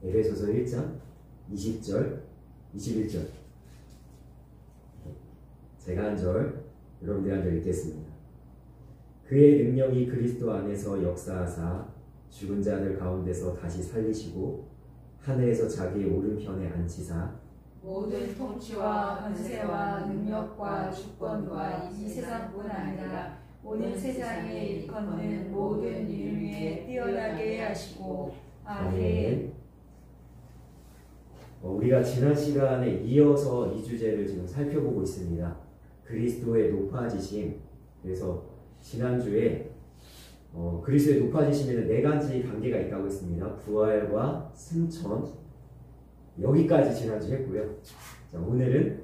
에베소서 1장 20절, 21절. 제가 한 절, 여러분들이 한 절 읽겠습니다. 그의 능력이 그리스도 안에서 역사하사 죽은 자들 가운데서 다시 살리시고 하늘에서 자기의 오른편에 앉히사 모든 통치와 권세와 능력과 주권과 이 세상뿐 아니라 오는 세상에 일컫는 모든 이름 위에 뛰어나게 하시고. 아멘. 우리가 지난 시간에 이어서 이 주제를 지금 살펴보고 있습니다. 그리스도의 높아지심. 그래서 지난주에 그리스도의 높아지심에는 네 가지 단계가 있다고 했습니다. 부활과 승천, 여기까지 지난주 했고요. 자, 오늘은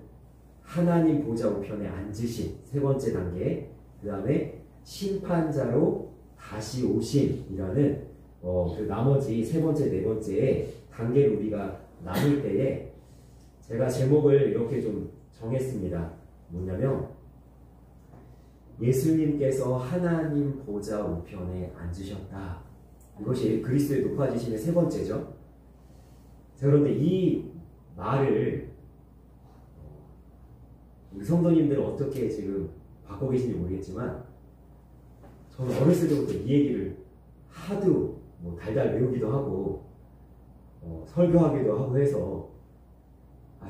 하나님 보좌 우편에 앉으심, 세 번째 단계, 그 다음에 심판자로 다시 오심이라는 그 나머지 세 번째, 네 번째의 단계를 우리가 나눌 때에 제가 제목을 이렇게 좀 정했습니다. 뭐냐면 예수님께서 하나님 보좌 우편에 앉으셨다. 이것이 그리스도의 높아지심의 세 번째죠. 자, 그런데 이 말을 우리 성도님들은 어떻게 지금 받고 계신지 모르겠지만 저는 어렸을 때부터 이 얘기를 하도 달달 외우기도 하고 설교하기도 하고 해서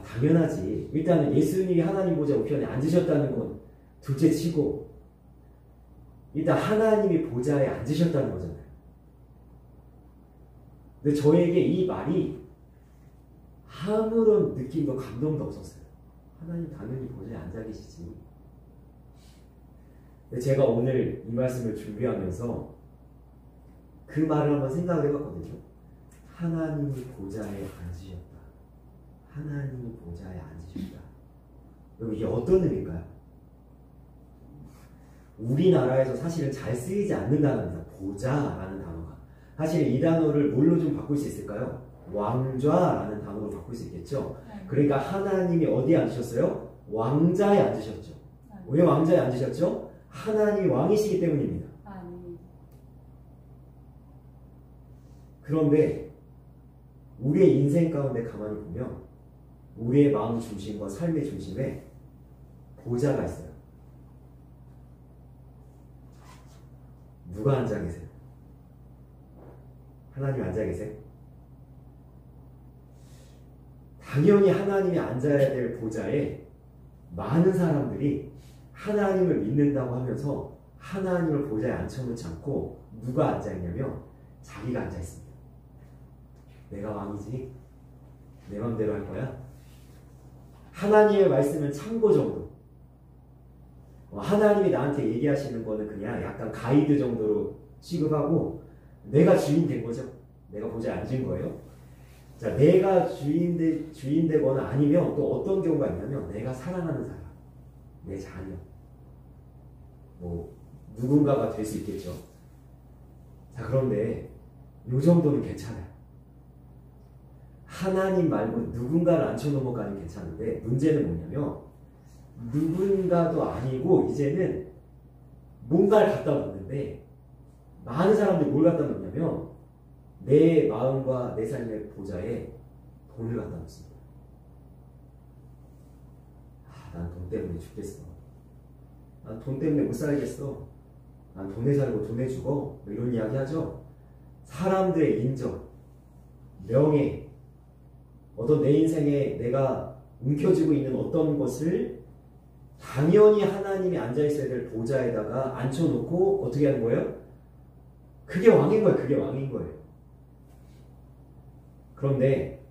당연하지. 일단은 예수님이 하나님 보좌 우편에 앉으셨다는 건 둘째 치고 일단 하나님이 보좌에 앉으셨다는 거잖아요. 근데 저에게 이 말이 아무런 느낌도 감동도 없었어요. 하나님 당연히 보좌에 앉아 계시지. 근데 제가 오늘 이 말씀을 준비하면서 그 말을 한번 생각을 해봤거든요. 하나님이 보좌에 앉으셨다. 하나님이 보좌에 앉으셨다. 여러분 이게 어떤 의미일까요? 우리나라에서 사실은 잘 쓰이지 않는 단어입니다. 보좌라는 단어가. 사실 이 단어를 뭘로 좀 바꿀 수 있을까요? 왕좌라는 단어로 바꿀 수 있겠죠. 그러니까 하나님이 어디에 앉으셨어요? 왕좌에 앉으셨죠. 왜 왕좌에 앉으셨죠? 하나님이 왕이시기 때문입니다. 그런데 우리의 인생 가운데 가만히 보면 우리의 마음 중심과 삶의 중심에 보좌가 있어요. 누가 앉아 계세요? 하나님 앉아 계세요? 당연히 하나님이 앉아야 될 보좌에 많은 사람들이 하나님을 믿는다고 하면서 하나님을 보좌에 앉혀놓지 않고 누가 앉아있냐면 자기가 앉아있습니다. 내가 왕이지? 내 맘대로 할 거야? 하나님의 말씀은 참고 정도. 하나님이 나한테 얘기하시는 거는 그냥 약간 가이드 정도로 취급하고 내가 주인 된 거죠. 내가 보좌에 앉은 거예요. 자, 내가 주인 되거나 아니면 또 어떤 경우가 있냐면 내가 사랑하는 사람, 내 자녀, 누군가가 될 수 있겠죠. 자, 그런데 요 정도는 괜찮아요. 하나님 말고 누군가를 앉혀놓은 것까지는 괜찮은데 문제는 뭐냐면 누군가도 아니고 이제는 뭔가를 갖다 놓는데 많은 사람들이 뭘 갖다 놓냐면 내 마음과 내 삶의 보좌에 돈을 갖다 놓습니다. 난 돈 때문에 죽겠어. 난 돈 때문에 못 살겠어. 난 돈에 살고 돈에 죽어. 이런 이야기 하죠. 사람들의 인정, 명예, 어떤 내 인생에 내가 움켜쥐고 있는 어떤 것을 당연히 하나님이 앉아있어야 될 보좌에다가 앉혀놓고 어떻게 하는 거예요? 그게 왕인 거예요. 그게 왕인 거예요. 그런데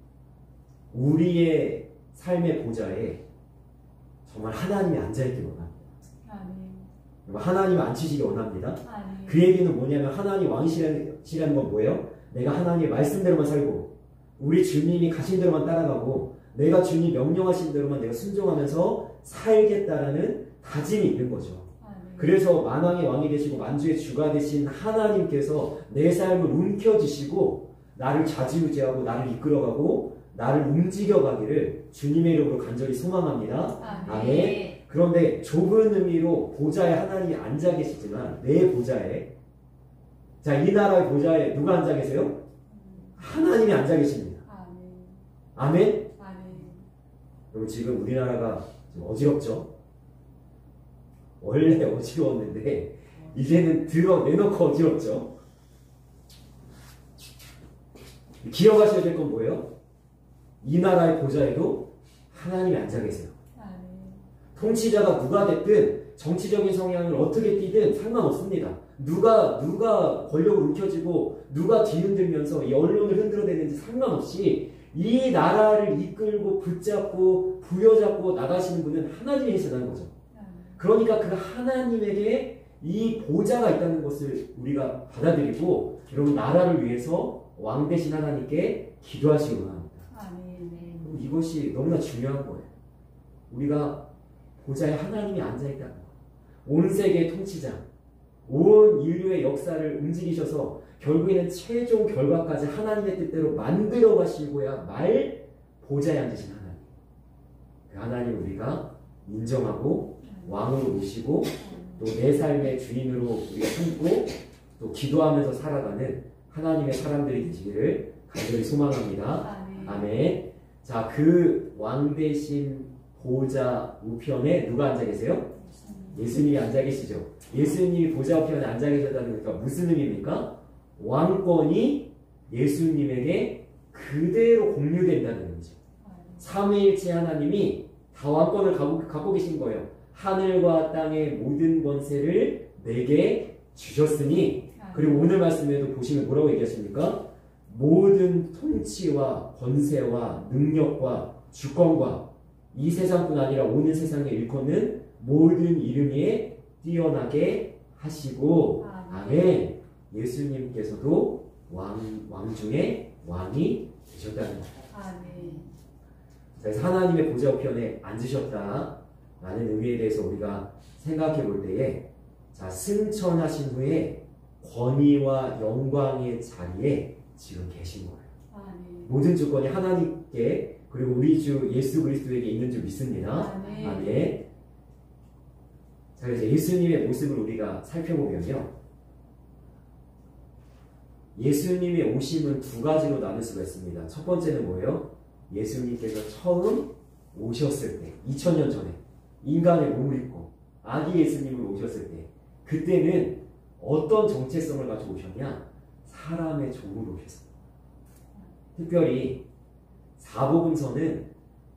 우리의 삶의 보좌에 정말 하나님이 앉아있기 원합니다. 하나님이 앉히시기 원합니다. 그 얘기는 뭐냐면 하나님 왕이시라는 건 뭐예요? 내가 하나님의 말씀대로만 살고 우리 주님이 가신 대로만 따라가고 내가 주님 명령하신 대로만 내가 순종하면서 살겠다라는 다짐이 있는 거죠. 그래서 만왕의 왕이 되시고 만주의 주가 되신 하나님께서 내 삶을 움켜쥐시고 나를 좌지우지하고 나를 이끌어가고 나를 움직여가기를 주님의 이름으로 간절히 소망합니다. 아멘. 그런데 좁은 의미로 보좌에 하나님이 앉아 계시지만 내 보좌에, 자, 이 나라의 보좌에 누가 앉아 계세요? 하나님이 앉아 계십니다. 아멘? 아멘. 여러분 지금 우리나라가 좀 어지럽죠? 원래 어지러웠는데 이제는 드러내놓고 어지럽죠? 기억하셔야 될 건 뭐예요? 이 나라의 보좌에도 하나님이 앉아 계세요. 아멘. 통치자가 누가 됐든 정치적인 성향을 어떻게 띠든 상관없습니다. 누가 권력을 움켜쥐고 누가 뒤흔들면서 이 언론을 흔들어대는지 상관없이 이 나라를 이끌고 붙잡고 부여잡고 나가시는 분은 하나님이시라는 거죠. 그러니까 그 하나님에게 이 보좌가 있다는 것을 우리가 받아들이고 여러분 나라를 위해서 왕 대신 하나님께 기도하시기 원합니다. 아멘. 이것이 너무나 중요한 거예요. 우리가 보좌에 하나님이 앉아있다는 거. 온 세계의 통치자, 온 인류의 역사를 움직이셔서 결국에는 최종 결과까지 하나님의 뜻대로 만들어 가시고야 말 보좌에 앉으신 하나님. 그 하나님 우리가 인정하고 왕으로 모시고 또 내 삶의 주인으로 우리가 삼고 또 기도하면서 살아가는 하나님의 사람들이 되시기를 간절히 소망합니다. 아멘. 자, 그 왕 대신 보좌 우편에 누가 앉아 계세요? 예수님이 앉아 계시죠. 예수님이 보좌 우편에 앉아 계셨다는 건 무슨 의미입니까? 왕권이 예수님에게 그대로 공유된다는 의미죠. 삼위일체 하나님이 다 왕권을 갖고 계신 거예요. 하늘과 땅의 모든 권세를 내게 주셨으니, 그리고 오늘 말씀에도 보시면 뭐라고 얘기하십니까? 모든 통치와 권세와 능력과 주권과 이 세상뿐 아니라 오는 세상에 일컫는 모든 이름 위에 뛰어나게 하시고, 아멘. 예수님께서도 왕 중에 왕이 되셨다는 거예요. 아멘. 그래서 하나님의 보좌 우편에 앉으셨다라는 의미에 대해서 우리가 생각해 볼 때에, 자, 승천하신 후에 권위와 영광의 자리에 지금 계신 거예요. 아멘. 모든 주권이 하나님께 그리고 우리 주 예수 그리스도에게 있는 줄 믿습니다. 아멘. 아멘. 자, 그래서 예수님의 모습을 우리가 살펴보면요, 예수님의 오심은 두 가지로 나눌 수가 있습니다. 첫 번째는 뭐예요? 예수님께서 처음 오셨을 때, 2000년 전에 인간의 몸을 입고 아기 예수님을 오셨을 때, 그때는 어떤 정체성을 가지고 오셨냐? 사람의 종으로 오셨습니다. 특별히 사복음서는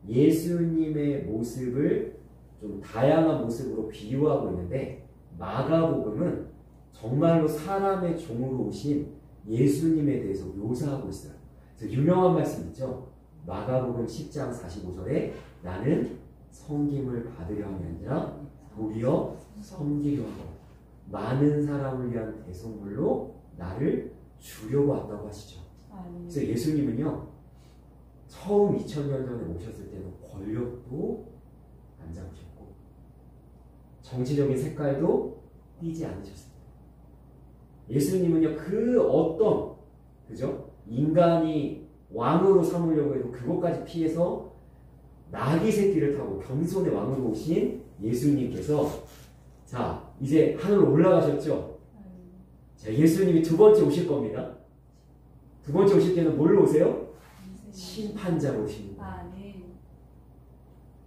예수님의 모습을 좀 다양한 모습으로 비유하고 있는데, 마가복음은 정말로 사람의 종으로 오신 예수님에 대해서 묘사하고 있어요. 그래서 유명한 말씀 있죠. 마가복음 10장 45절에 나는 섬김을 받으려 함이 아니라 도리어 섬기려 하고 많은 사람을 위한 대속물로 나를 주려고 왔다고 하시죠. 그래서 예수님은요, 처음 2000년 전에 오셨을 때는 권력도 안 잡으셨고 정치적인 색깔도 띠지 않으셨습니다. 예수님은요, 그 어떤, 그죠? 인간이 왕으로 삼으려고 해도 그것까지 피해서 나귀 새끼를 타고 겸손의 왕으로 오신 예수님께서, 자, 이제 하늘로 올라가셨죠? 자, 예수님이 두 번째 오실 겁니다. 두 번째 오실 때는 뭘로 오세요? 심판자로 오십니다.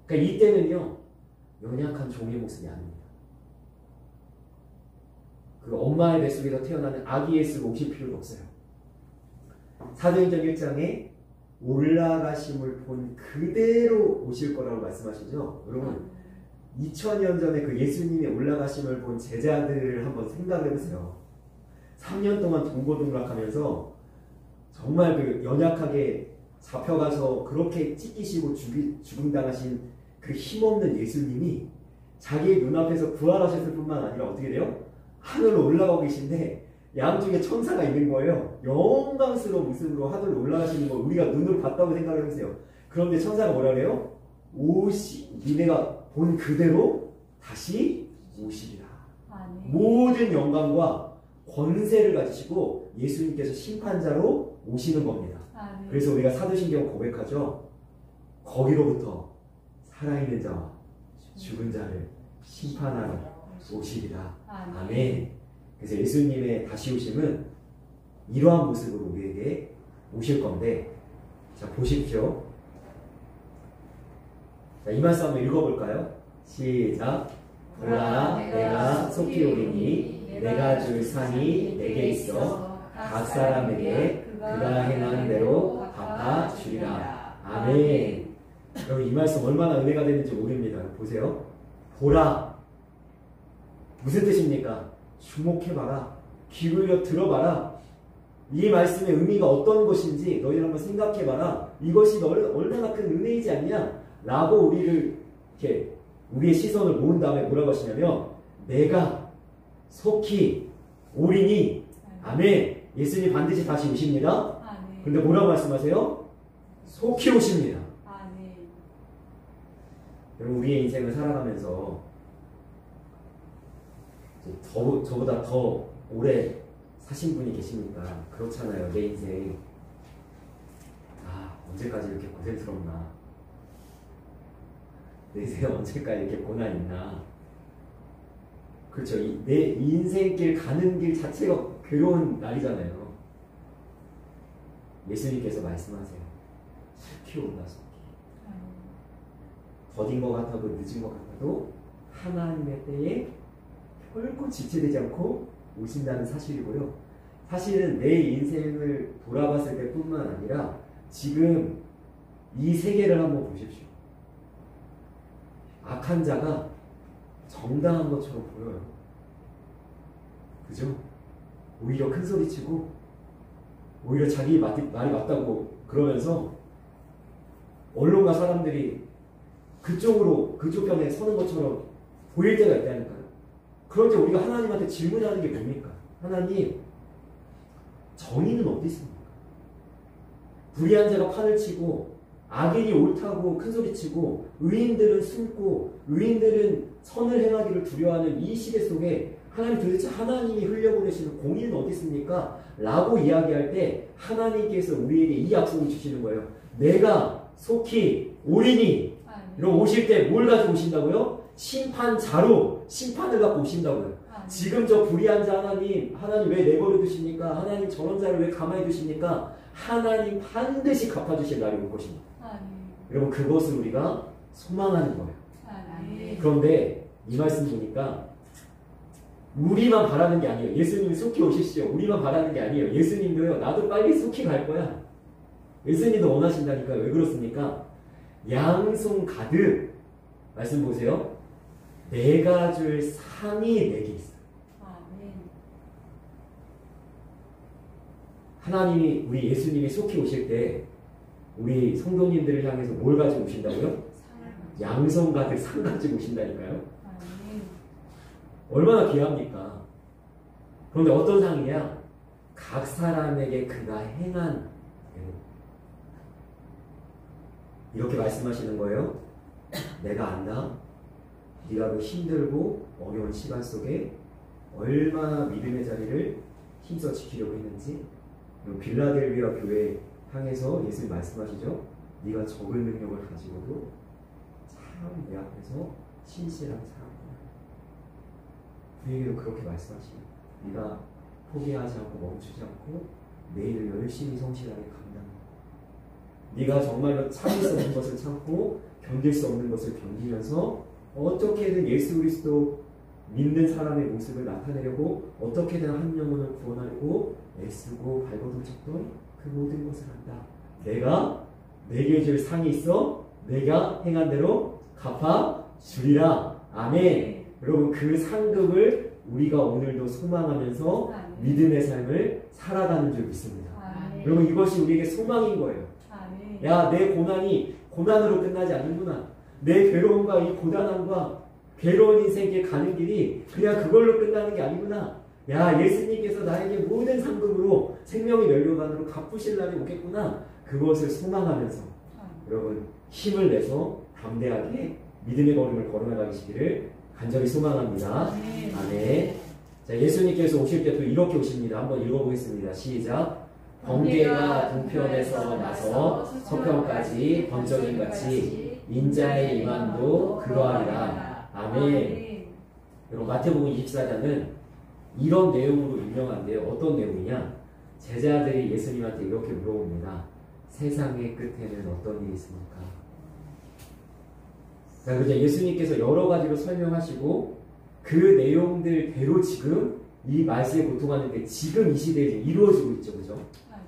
그러니까 이때는요, 연약한 종의 모습이 아닙니다. 그 엄마의 뱃속에서 태어나는 아기 예수로 오실 필요도 없어요. 사도행전 1장에 올라가심을 본 그대로 오실 거라고 말씀하시죠. 여러분, 2000년 전에 그 예수님의 올라가심을 본 제자들을 한번 생각해 보세요. 3년 동안 동고동락하면서 정말 그 연약하게 잡혀가서 그렇게 찢기시고 죽음당하신 그 힘없는 예수님이 자기의 눈앞에서 부활하셨을 뿐만 아니라 어떻게 돼요? 하늘로 올라가고 계신데 양쪽에 천사가 있는 거예요. 영광스러운 모습으로 하늘로 올라가시는 걸 우리가 눈으로 봤다고 생각해보세요. 그런데 천사가 뭐라 그래요? 니네가 본 그대로 다시 오시리라. 모든 영광과 권세를 가지시고 예수님께서 심판자로 오시는 겁니다. 그래서 우리가 사도신경 고백하죠. 거기로부터 살아있는 자와 죽은 자를 심판하러 오시리라. 아멘. 그래서 예수님의 다시 오심은 이러한 모습으로 우리에게 오실 건데, 자, 보십시오. 자, 이 말씀 한번 읽어볼까요? 시작. 보라, 내가 속히 오리니 내가 줄 상이 내게 있어 각 사람에게 그가 행하는 대로 갚아 주리라. 아멘. 여러분 이 말씀 얼마나 은혜가 되는지 모릅니다. 보세요. 보라. 무슨 뜻입니까? 주목해봐라. 귀 기울여 들어봐라. 이 말씀의 의미가 어떤 것인지 너희들 한번 생각해봐라. 이것이 얼마나 큰 은혜이지 않냐? 라고 우리를 이렇게 우리의 시선을 모은 다음에 뭐라고 하시냐면 내가 속히 오리니 아멘. 예수님 반드시 다시 오십니다. 근데 뭐라고 말씀하세요? 속히 오십니다. 여러분 우리의 인생을 살아가면서 저보다 더 오래 사신 분이 계십니까? 그렇잖아요. 내 인생 언제까지 이렇게 고생스럽나? 내 인생 언제까지 이렇게 고난 있나? 그렇죠. 내 인생길 가는 길 자체가 괴로운 날이잖아요. 예수님께서 말씀하세요. 속히 온다. 속히. 더딘 것 같아도 늦은 것 같아도 하나님의 때에 결코 지체되지 않고 오신다는 사실이고요. 사실은 내 인생을 돌아봤을 때뿐만 아니라 지금 이 세계를 한번 보십시오. 악한 자가 정당한 것처럼 보여요. 그죠? 오히려 큰 소리치고 오히려 자기 말이 맞다고 그러면서 언론과 사람들이 그쪽 편에 서는 것처럼 보일 때가 있다니까요. 그럴 때 우리가 하나님한테 질문하는 게 뭡니까? 하나님, 정의는 어디 있습니까? 불의한 자가 판을 치고 악인이 옳다고 큰소리치고 의인들은 숨고 의인들은 선을 행하기를 두려워하는 이 시대 속에 하나님 도대체 하나님이 흘려보내시는 공의는 어디 있습니까? 라고 이야기할 때 하나님께서 우리에게 이 약속을 주시는 거예요. 내가 속히 오리니. 이러고 오실 때 뭘 가지고 오신다고요? 심판자로 심판을 갖고 오신다고요. 지금 저 불의한 자 하나님 왜 내버려 두십니까? 하나님 저런 자를 왜 가만히 두십니까? 하나님 반드시 갚아주실 날이 올 것입니다. 여러분 그것을 우리가 소망하는 거예요. 그런데 이 말씀 보니까 우리만 바라는 게 아니에요. 예수님이 속히 오십시오. 우리만 바라는 게 아니에요. 예수님도요. 나도 빨리 속히 갈 거야. 예수님도 원하신다니까요. 왜 그렇습니까? 양손 가득 말씀 보세요. 내가 줄 상이 내게 있어. 하나님이 우리 예수님이 속히 오실 때 우리 성도님들을 향해서 뭘 가지고 오신다고요? 양손 가득 상 가지고 오신다니까요. 얼마나 귀합니까? 그런데 어떤 상이냐? 각 사람에게 그가 행한 대로. 이렇게 말씀하시는 거예요. 내가 안다. 네가 그 힘들고 어려운 시간 속에 얼마나 믿음의 자리를 힘써 지키려고 했는지. 빌라델비아 교회 향해서 예수님 말씀하시죠. 네가 적은 능력을 가지고도 참 내 앞에서 신실한 사람이야. 우리에게도 그렇게 말씀하시죠. 네가 포기하지 않고 멈추지 않고 내일을 열심히 성실하게 감당해. 네가 정말로 참을 수 없는 것을 참고 견딜 수 없는 것을 견디면서 어떻게든 예수 그리스도 믿는 사람의 모습을 나타내려고 어떻게든 한 영혼을 구원하려고 애쓰고 발버둥 쳤던 그 모든 것을 한다. 내게 줄 상이 있어. 내가 행한 대로 갚아 주리라. 아멘. 여러분 그 상급을 우리가 오늘도 소망하면서 믿음의 삶을 살아가는 줄 믿습니다. 여러분 이것이 우리에게 소망인 거예요. 야, 내 고난이 고난으로 끝나지 않는구나. 내 괴로움과 이 고단함과 괴로운 인생에 가는 길이 그냥 그걸로 끝나는 게 아니구나. 야, 예수님께서 나에게 모든 상급으로 생명의 면류관으로 갚으실 날이 오겠구나. 그것을 소망하면서 여러분 힘을 내서 담대하게 믿음의 걸음을 걸어나가시기를 간절히 소망합니다. 아멘. 자, 예수님께서 오실 때 또 이렇게 오십니다. 한번 읽어보겠습니다. 시작. 번개가 동편에서 나서 서편까지 번쩍임같이 인자의 임함도 그러하리라. 아멘. 여러분 마태복음 24장은 이런 내용으로 유명한데요. 어떤 내용이냐? 제자들이 예수님한테 이렇게 물어봅니다. 세상의 끝에는 어떤 일이 있습니까? 자, 그죠? 예수님께서 여러 가지로 설명하시고 그 내용들대로 지금 이 말세에 고통하는 게 지금 이 시대에 지금 이루어지고 있죠. 그죠?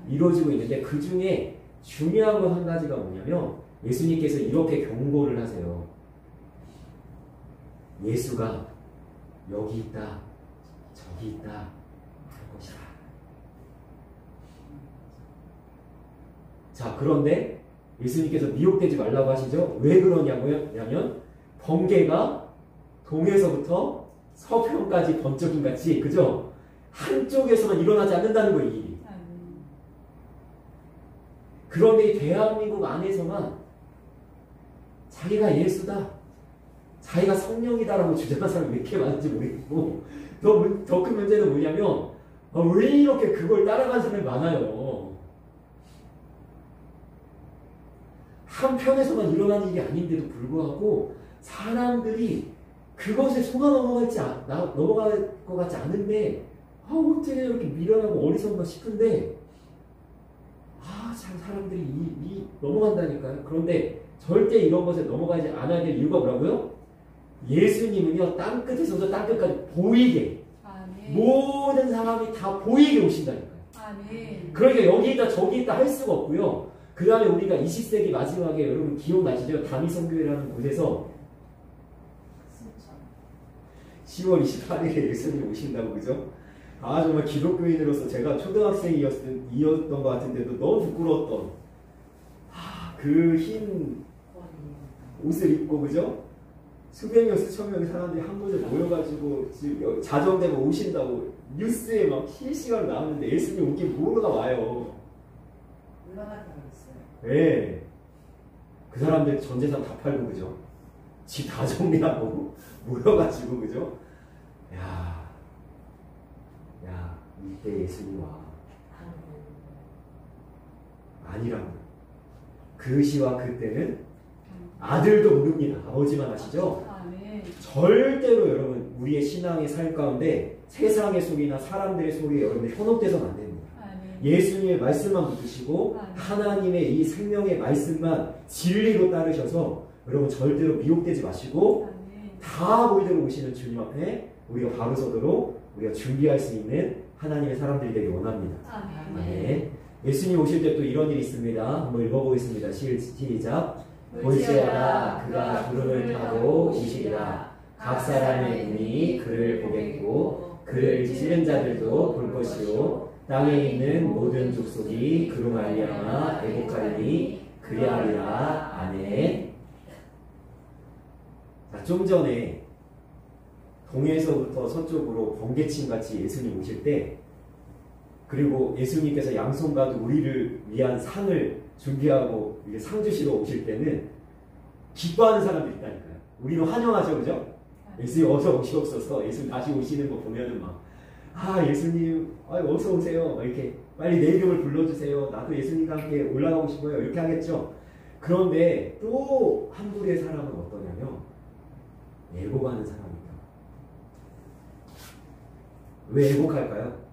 이루어지고 있는데 그 중에 중요한 건 한 가지가 뭐냐면 예수님께서 이렇게 경고를 하세요. 예수가 여기 있다, 저기 있다 할 것이다. 자, 그런데 예수님께서 미혹되지 말라고 하시죠? 왜 그러냐면 번개가 동에서부터 서편까지 번쩍임 같이, 그죠? 한쪽에서만 일어나지 않는다는 거예요, 이 일이. 그런데 이 대한민국 안에서만 자기가 예수다, 자기가 성령이다라고 주장하는 사람이 왜 이렇게 많은지 모르겠고, 더 큰 문제는 뭐냐면 왜 이렇게 그걸 따라가는 사람이 많아요. 한편에서만 일어나는 일이 아닌데도 불구하고 사람들이 그것에 속아 넘어갈 것 같지 않은데 어떻게 이렇게 미련하고 어리석나 싶은데 참 사람들이 넘어간다니까요. 그런데 절대 이런 것에 넘어가지 않아야 될 이유가 뭐라고요? 예수님은요, 땅끝에서부터 땅끝까지 보이게, 아멘. 모든 사람이 다 보이게 오신다니까요. 아멘. 그러니까 여기 있다 저기 있다 할 수가 없고요. 그 다음에 우리가 20세기 마지막에 여러분 기억나시죠? 다미성교회라는 곳에서 10월 28일에 예수님 오신다고, 그죠? 정말 기독교인으로서 제가 초등학생이었던 것 같은데도 너무 부끄러웠던 그 흰 옷을 입고, 그죠? 수백 명, 수천 명의 사람들이 한 곳에 모여가지고 지금 자정되면 오신다고 뉴스에 막 실시간으로 나왔는데 예수님 오긴 뭐가 와요. 올라갈 뻔했어요. 네. 그 사람들 전 재산 다 팔고, 그죠? 집 다 정리하고 모여가지고, 그죠? 야, 이때 예수님 와. 아니라고. 그 시와 그때는 아들도 모릅니다. 아버지만 아시죠? 절대로 여러분 우리의 신앙의 삶 가운데 세상의 소리나 사람들의 소리에 여러분 현혹돼서는 안 됩니다. 예수님의 말씀만 붙드시고 하나님의 이 생명의 말씀만 진리로 따르셔서 여러분 절대로 미혹되지 마시고 다 보이대로 오시는 주님 앞에 우리가 바로 서도록 우리가 준비할 수 있는 하나님의 사람들이 되길 원합니다. 아멘. 예수님 오실 때 또 이런 일이 있습니다. 한번 읽어보겠습니다. 시작. 볼지어다 그가 구름을 타고 오시리라. 각 사람의 눈이 그를 보겠고 그를 찌른 자들도 볼 것이요 땅에 있는 모든 족속이 그로 말미암아 애곡하리니 그리하리라. 아멘. 자, 좀 전에 동에서부터 서쪽으로 번개침같이 예수님 오실 때, 그리고 예수님께서 양손과도 우리를 위한 상을 준비하고 상 주시러 오실 때는 기뻐하는 사람들이 있다니까요. 우리는 환영하죠, 그죠? 예수님 어서 오시옵소서. 예수님 다시 오시는 거 보면은 막 예수님 어서 오세요. 이렇게 빨리 내 이름을 불러주세요. 나도 예수님과 함께 올라가고 싶어요. 이렇게 하겠죠. 그런데 또 한 부류의 사람은 어떠냐면 애곡하는 사람입니다. 왜 애곡할까요?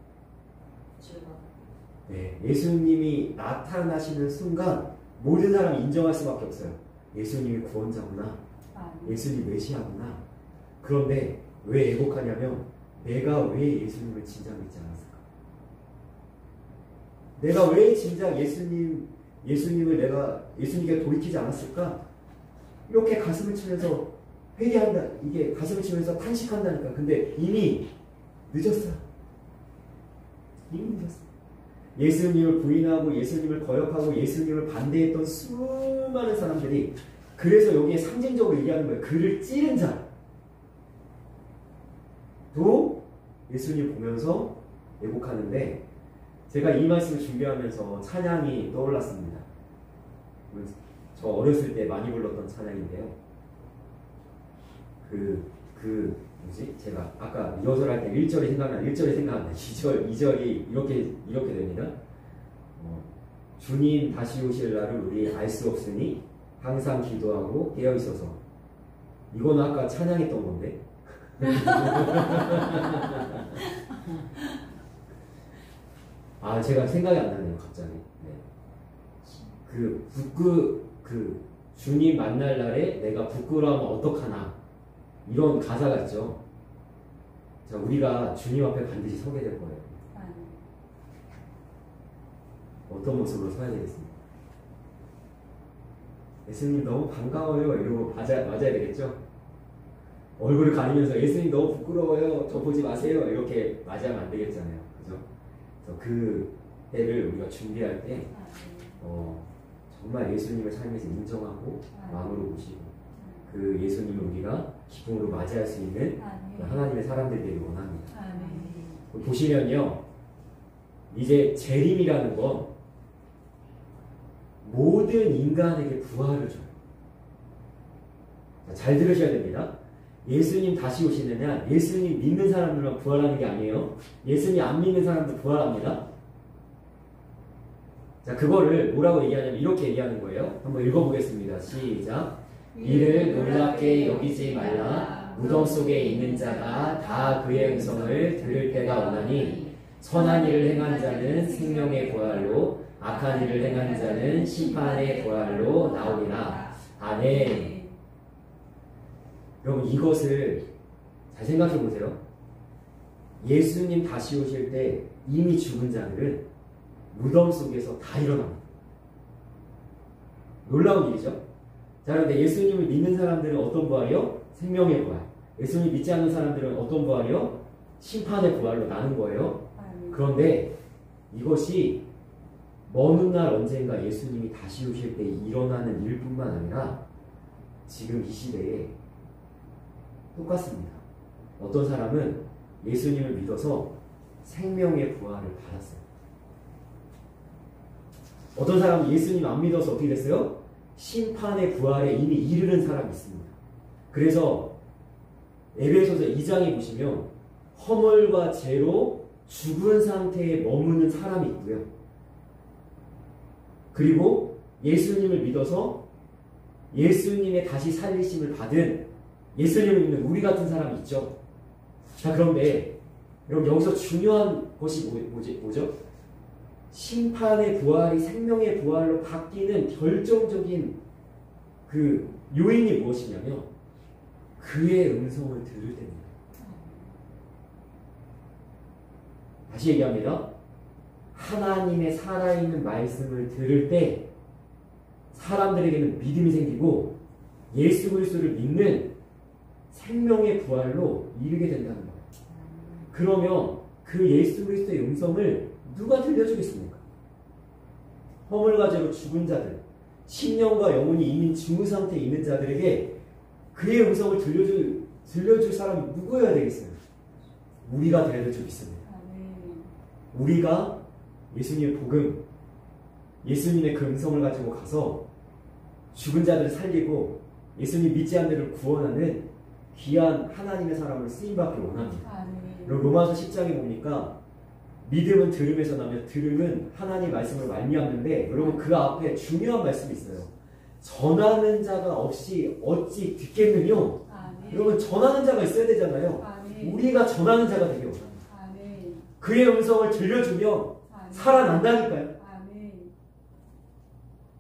네, 예수님이 나타나시는 순간 모든 사람이 인정할 수밖에 없어요. 예수님이 구원자구나. 예수님이 메시아구나. 그런데 왜 애곡하냐면 내가 왜 예수님을 진작 믿지 않았을까? 내가 왜 진작 예수님을 내가 예수님께 돌이키지 않았을까? 이렇게 가슴을 치면서 회개한다. 이게 가슴을 치면서 탄식한다니까. 근데 이미 늦었어. 이미 늦었어. 예수님을 부인하고 예수님을 거역하고 예수님을 반대했던 수많은 사람들이, 그래서 여기에 상징적으로 얘기하는 거예요. 그를 찌른 자도 예수님 보면서 애곡하는데, 제가 이 말씀을 준비하면서 찬양이 떠올랐습니다. 저 어렸을 때 많이 불렀던 찬양인데요. 제가 아까 리허설 할 때 1절이 생각나, 2절이 이렇게 됩니다. 주님 다시 오실 날을 우리 알 수 없으니 항상 기도하고 깨어 있어서. 이건 아까 찬양했던 건데. 제가 생각이 안 나네요, 갑자기. 네. 주님 만날 날에 내가 부끄러우면 어떡하나 이런 가사가 있죠. 자, 우리가 주님 앞에 반드시 서게 될 거예요. 어떤 모습으로 서야 되겠습니까? 예수님 너무 반가워요 이러고 맞아야 되겠죠? 얼굴을 가리면서 예수님 너무 부끄러워요 저 보지 마세요 이렇게 맞이하면 안 되겠잖아요. 그죠? 그래서 그 때를 우리가 준비할 때 정말 예수님을 삶에서 인정하고 마음으로 보시고 그 예수님을 우리가 기쁨으로 맞이할 수 있는 하나님의 사람들 되길 원합니다. 보시면요, 이제 재림이라는 건 모든 인간에게 부활을 줘요. 잘 들으셔야 됩니다. 예수님 다시 오시는 날 예수님 믿는 사람들만 부활하는 게 아니에요. 예수님 안 믿는 사람도 부활합니다. 자, 그거를 뭐라고 얘기하냐면 이렇게 얘기하는 거예요. 한번 읽어보겠습니다. 시작. 이를 놀랍게 여기지 말라. 무덤 속에 있는 자가 다 그의 음성을 들을 때가 오나니 선한 일을 행한 자는 생명의 부활로 악한 일을 행한 자는 심판의 부활로 나오리라. 아멘. 여러분 이것을 잘 생각해 보세요. 예수님 다시 오실 때 이미 죽은 자들은 무덤 속에서 다 일어납니다. 놀라운 일이죠. 자, 그런데 예수님을 믿는 사람들은 어떤 부활이요? 생명의 부활. 예수님 믿지 않는 사람들은 어떤 부활이요? 심판의 부활로 나는 거예요. 그런데 이것이 먼 훗날 언젠가 예수님이 다시 오실 때 일어나는 일뿐만 아니라 지금 이 시대에 똑같습니다. 어떤 사람은 예수님을 믿어서 생명의 부활을 받았어요. 어떤 사람은 예수님 안 믿어서 어떻게 됐어요? 심판의 부활에 이미 이르는 사람이 있습니다. 그래서 에베소서 2장에 보시면 허물과 죄로 죽은 상태에 머무는 사람이 있고요. 그리고 예수님을 믿어서 예수님의 다시 살리심을 받은 예수님을 믿는 우리 같은 사람이 있죠. 자, 그런데 여러분 여기서 중요한 것이 뭐죠? 심판의 부활이 생명의 부활로 바뀌는 결정적인 그 요인이 무엇이냐면 그의 음성을 들을 때입니다. 다시 얘기합니다. 하나님의 살아있는 말씀을 들을 때 사람들에게는 믿음이 생기고 예수 그리스도를 믿는 생명의 부활로 이르게 된다는 거예요. 그러면 그 예수 그리스도의 음성을 누가 들려주겠습니까? 허물과 죄로 죽은 자들, 심령과 영혼이 이미 죽은 상태에 있는 자들에게 그의 음성을 들려줄 사람이 누구여야 되겠어요? 우리가 되어야 될 줄 믿습니다. 우리가 예수님의 복음, 예수님의 그 음성을 가지고 가서 죽은 자들을 살리고 예수님 믿지 않는 자들을 구원하는 귀한 하나님의 사람을 쓰임받기를 원합니다. 로마서 10장에 보니까 믿음은 들음에서 나며 들음은 하나님 말씀을 말미암는데 여러분 그 앞에 중요한 말씀이 있어요. 전하는 자가 없이 어찌 듣겠느냐. 여러분 전하는 자가 있어야 되잖아요. 우리가 전하는 자가 되게 원합니다. 그의 음성을 들려주며 살아난다니까요.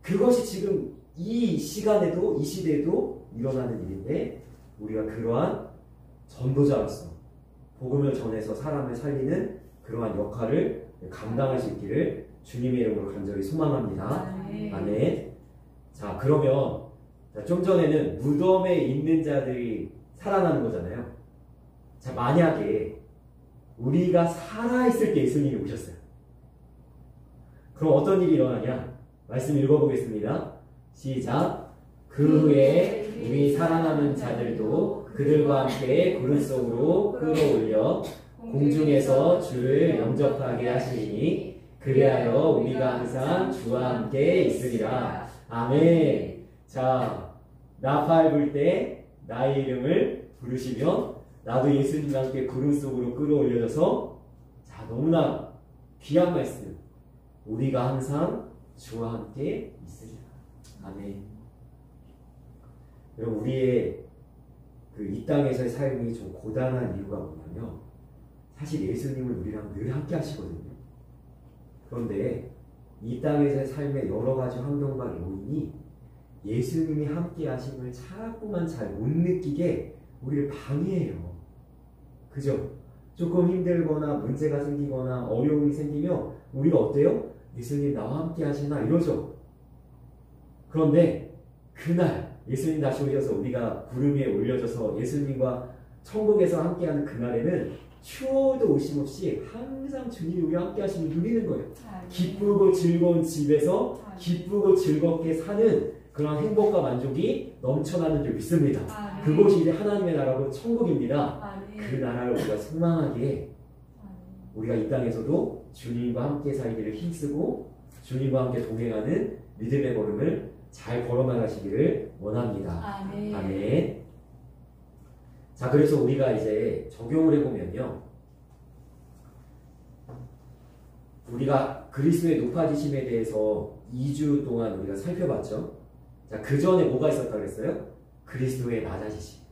그것이 지금 이 시간에도 이 시대에도 일어나는 일인데 우리가 그러한 전도자로서 복음을 전해서 사람을 살리는 그러한 역할을 감당할 수 있기를 주님의 이름으로 간절히 소망합니다. 아멘. 자, 그러면 좀 전에는 무덤에 있는 자들이 살아나는 거잖아요. 자, 만약에 우리가 살아있을 때 예수님이 오셨어요. 그럼 어떤 일이 일어나냐? 말씀 읽어보겠습니다. 시작. 그 후에 우리 살아남은 자들도 그들과 함께 구름 속으로 끌어올려 공중에서 주를 영접하게 하시니 그리하여 우리가 항상 주와 함께 있으리라. 아멘. 자, 나팔 불 때 나의 이름을 부르시면 나도 예수님과 함께 구름 속으로 끌어올려져서 자, 너무나 귀한 말씀. 우리가 항상 주와 함께 있으리라. 아멘. 여러분 우리의 그 이 땅에서의 삶이 좀 고단한 이유가 뭐냐면 사실 예수님은 우리랑 늘 함께 하시거든요. 그런데 이 땅에서의 삶의 여러 가지 환경과 요인이 예수님이 함께 하심을 자꾸만 잘 못 느끼게 우리를 방해해요. 그죠? 조금 힘들거나 문제가 생기거나 어려움이 생기면 우리가 어때요? 예수님 나와 함께 하시나 이러죠. 그런데 그날 예수님 다시 오셔서 우리가 구름 위에 올려져서 예수님과 천국에서 함께하는 그날에는 추워도 오심 없이 항상 주님이 우리와 함께 하심을 누리는 거예요. 기쁘고 즐거운 집에서 기쁘고 즐겁게 사는 그런 행복과 만족이 넘쳐나는 줄 믿습니다. 그곳이 이제 하나님의 나라고 천국입니다. 그 나라를 우리가 소망하기에 우리가 이 땅에서도 주님과 함께 살기를 힘쓰고 주님과 함께 동행하는 믿음의 걸음을 잘 걸어나가시기를 원합니다. 아멘. 자, 그래서 우리가 이제 적용을 해보면요. 우리가 그리스도의 높아지심에 대해서 2주 동안 우리가 살펴봤죠. 자, 그 전에 뭐가 있었다 그랬어요? 그리스도의 낮아지심.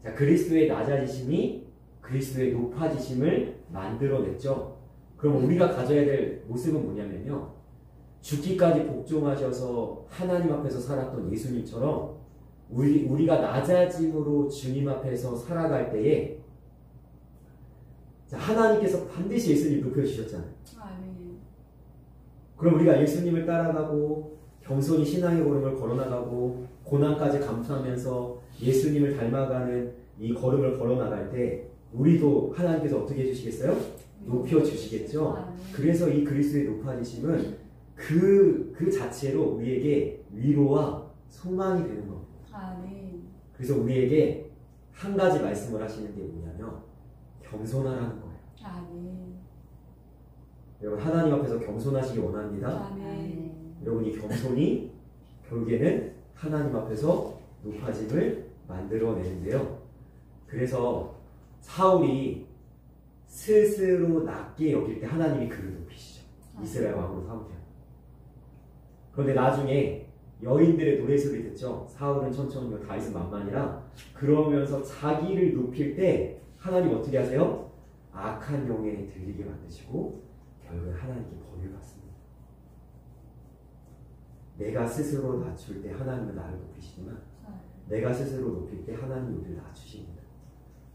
자, 그리스도의 낮아지심이 그리스도의 높아지심을 만들어냈죠. 그럼 우리가 가져야 될 모습은 뭐냐면요. 죽기까지 복종하셔서 하나님 앞에서 살았던 예수님처럼 우리가 낮아짐으로 주님 앞에서 살아갈 때에 자, 하나님께서 반드시 예수님 높여주셨잖아요. 그럼 우리가 예수님을 따라가고 겸손히 신앙의 걸음을 걸어나가고 고난까지 감수하면서 예수님을 닮아가는 이 걸음을 걸어나갈 때 우리도 하나님께서 어떻게 해주시겠어요? 높여주시겠죠. 그래서 이 그리스도의 높아지심은 그 자체로 우리에게 위로와 소망이 되는 겁니다. 그래서 우리에게 한 가지 말씀을 하시는 게 뭐냐면 겸손하라는 거예요. 여러분 하나님 앞에서 겸손하시기 원합니다. 여러분 이 겸손이 결국에는 하나님 앞에서 높아짐을 만들어내는데요. 그래서 사울이 스스로 낮게 여길 때 하나님이 그를 높이시죠. 이스라엘 왕으로 삼으셔요. 그런데 나중에 여인들의 노래소리 듣죠. 사울은 천천히요 다윗은 만만이라 그러면서 자기를 높일 때 하나님 어떻게 하세요? 악한 영에 들리게 만드시고 결국에 하나님께 벌을 받습니다. 내가 스스로 낮출 때 하나님은 나를 높이시지만 내가 스스로 높일 때 하나님이 우리를 낮추십니다.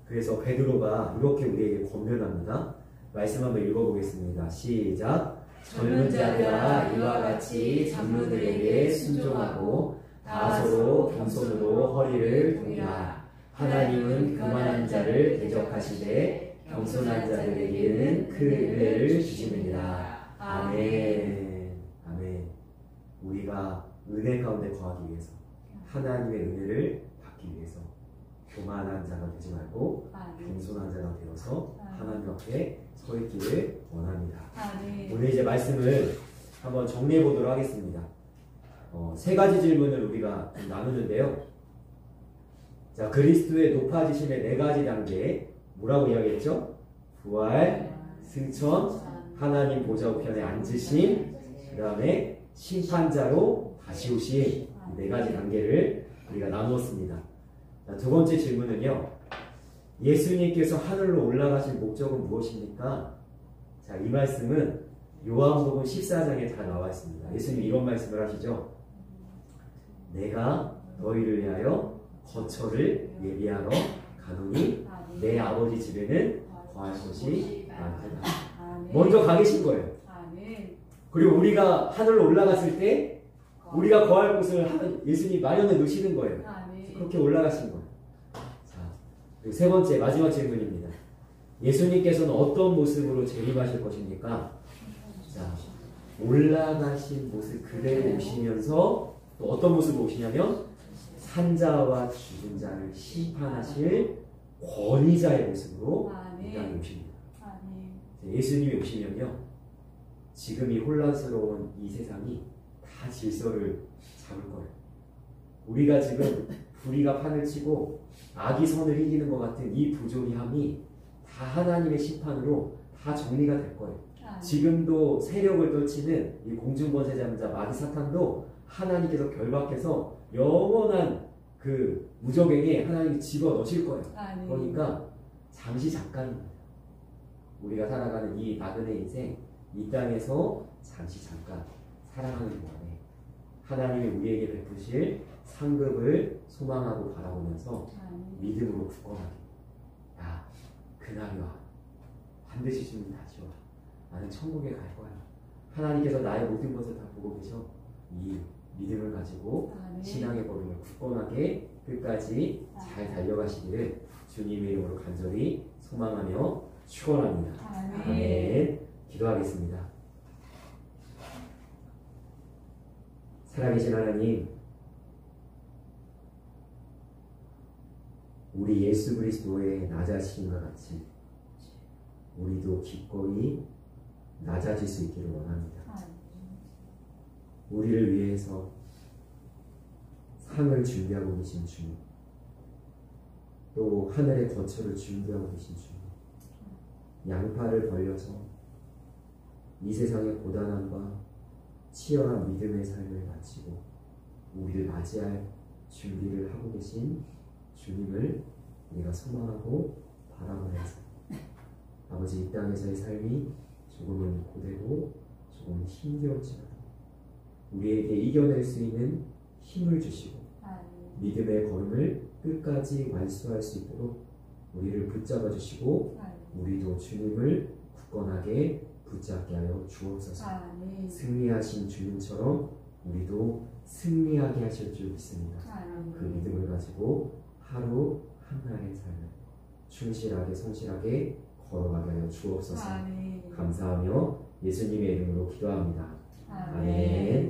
그래서 베드로가 이렇게 우리에게 권면합니다. 말씀 한번 읽어보겠습니다. 시작. 젊은 자들아 이와 같이 장로들에게 순종하고 다소로 겸손으로 허리를 동이라. 하나님은 교만한 자를 대적하시되 겸손한 자들에게는 그 은혜를 주시느니라. 아멘. 아멘. 우리가 은혜 가운데 거하기 위해서 하나님의 은혜를 받기 위해서 교만한 자가 되지 말고 겸손한 자가 되어서 하나님 앞에 서 있기를 원합니다. 오늘 이제 말씀을 한번 정리해 보도록 하겠습니다. 세 가지 질문을 우리가 좀 나누는데요. 자, 그리스도의 높아지심의 네 가지 단계 뭐라고 이야기했죠? 부활, 승천, 하나님 보좌 우편에 앉으심, 그 다음에 심판자로 다시 오심, 이 네 가지 단계를 우리가 나누었습니다. 자, 두 번째 질문은요. 예수님께서 하늘로 올라가신 목적은 무엇입니까? 자, 이 말씀은 요한복음 14장에 다 나와 있습니다. 예수님이 이런 말씀을 하시죠. 내가 너희를 위하여 거처를 예비하러 가노니 내 아버지 집에는 거할 곳이 많다. 먼저 가 계신 거예요. 그리고 우리가 하늘로 올라갔을 때 우리가 거할 곳을 예수님이 마련해 놓으시는 거예요. 그렇게 올라가신 거예요. 자, 그리고 세 번째 마지막 질문입니다. 예수님께서는 어떤 모습으로 재림하실 것입니까? 자, 올라가신 모습 그대로 오시면서 또 어떤 모습으로 오시냐면 산자와 죽은 자를 심판하실 권위자의 모습으로 이 땅에 오십니다. 예수님이 오시면요, 지금 이 혼란스러운 이 세상이 다 질서를 잡을 거예요. 우리가 지금 불의가 판을 치고 악이 선을 이기는 것 같은 이 부조리함이 다 하나님의 심판으로 다 정리가 될 거예요. 지금도 세력을 떨치는 이 공중권세자자 마귀 사탄도 하나님께서 결박해서 영원한 그 무적행에 하나님이 집어넣으실 거예요. 그러니까 잠시 잠깐입니다. 우리가 살아가는 이 나그네 인생, 이 땅에서 잠시 잠깐 살아가는 동안에 하나님이 우리에게 베푸실 상급을 소망하고 바라보면서 믿음으로 굳건하게, 야, 그날이 와. 반드시 주님 다시 와. 나는 천국에 갈 거야. 하나님께서 나의 모든 것을 다 보고 계셔. 이 믿음을 가지고 신앙의 걸음을 굳건하게 끝까지 잘 달려가시기를 주님의 이름으로 간절히 소망하며 축원합니다. 아멘. 기도하겠습니다. 살아계신 하나님, 우리 예수 그리스도의 낮아지심과 같이 우리도 기꺼이 낮아질 수 있기를 원합니다. 우리를 위해서 상을 준비하고 계신 주님, 또 하늘의 거처를 준비하고 계신 주님, 양팔을 벌려서 이 세상의 고단함과 치열한 믿음의 삶을 마치고 우리를 맞이할 준비를 하고 계신 주님을 우리가 소망하고 바라보면서 아버지 이 땅에서의 삶이 조금은 고되고 조금 힘겨울지라도 우리에게 이겨낼 수 있는 힘을 주시고 믿음의 걸음을 끝까지 완수할 수 있도록 우리를 붙잡아 주시고 우리도 주님을 굳건하게 붙잡게 하여 주옵소서. 승리하신 주님처럼 우리도 승리하게 하실 줄 믿습니다. 그 믿음을 가지고 하루 하나의 삶을 충실하게 성실하게 걸어가게 하여 주옵소서. 감사하며 예수님의 이름으로 기도합니다. 아멘.